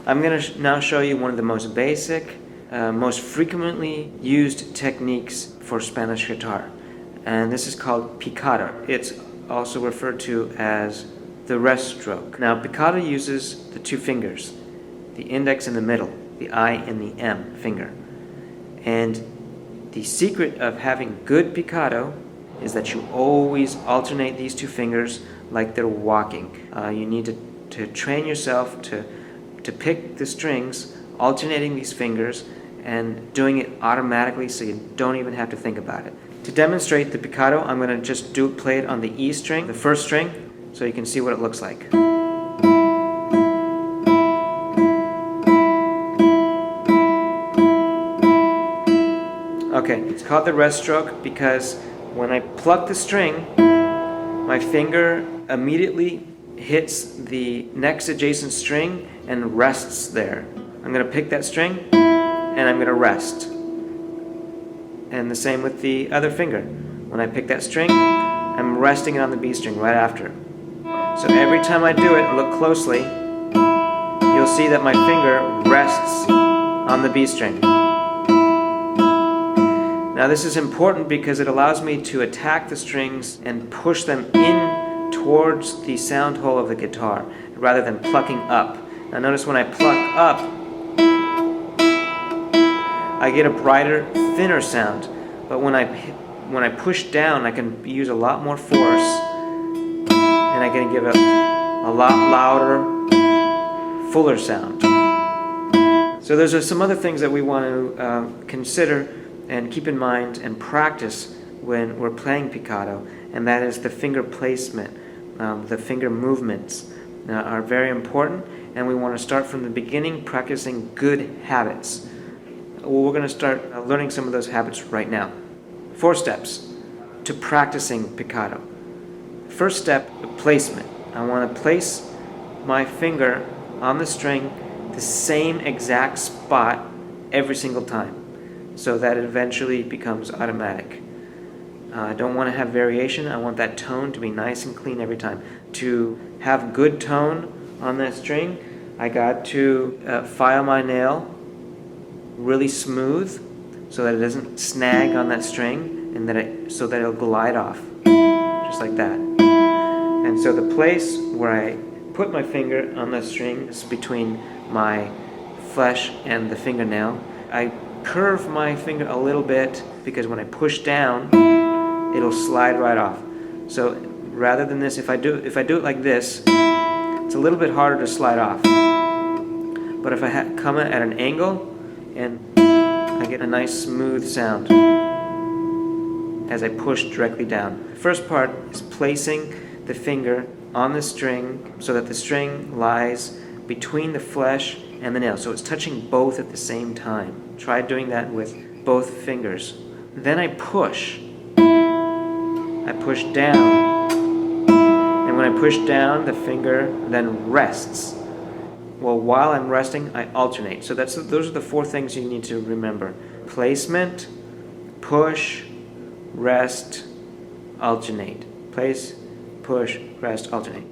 I'm going to now show you one of the most basic, most frequently used techniques for Spanish guitar, and this is called picado. It's also referred to as the rest stroke. Now, picado uses the two fingers, the index in the middle, the I and the M finger. And the secret of having good picado is that you always alternate these two fingers like they're walking. You need to train yourself to pick the strings, alternating these fingers and doing it automatically so you don't even have to think about it. To demonstrate the picado, I'm going to just play it on the E string, the first string, so you can see what it looks like. Okay, it's called the rest stroke because when I pluck the string, my finger immediately hits the next adjacent string and rests there. I'm going to pick that string and I'm going to rest. And the same with the other finger. When I pick that string, I'm resting it on the B string right after. So every time I do it, look closely, you'll see that my finger rests on the B string. Now this is important because it allows me to attack the strings and push them in towards the sound hole of the guitar rather than plucking up. Now notice when I pluck up, I get a brighter, thinner sound. But when I push down, I can use a lot more force and I can give it a lot louder, fuller sound. So there's some other things that we want to consider and keep in mind and practice when we're playing picado, and that is the finger placement. The finger movements are very important, and we want to start from the beginning practicing good habits. Well, we're going to start learning some of those habits right now. 4 steps to practicing picado. First step, placement. I want to place my finger on the string the same exact spot every single time, so that it eventually becomes automatic. I don't want to have variation. I want that tone to be nice and clean every time. To have good tone on that string, I got to file my nail really smooth so that it doesn't snag on that string and so that it'll glide off, just like that. And so the place where I put my finger on the string is between my flesh and the fingernail. I curve my finger a little bit because when I push down, it'll slide right off. So rather than this, if I do it like this, it's a little bit harder to slide off. But if I come at an angle, and I get a nice smooth sound as I push directly down. The first part is placing the finger on the string so that the string lies between the flesh and the nail. So it's touching both at the same time. Try doing that with both fingers. Then I push. I push down. And when I push down, the finger then rests. Well, while I'm resting, I alternate. So those are the 4 things you need to remember. Placement, push, rest, alternate. Place, push, rest, alternate.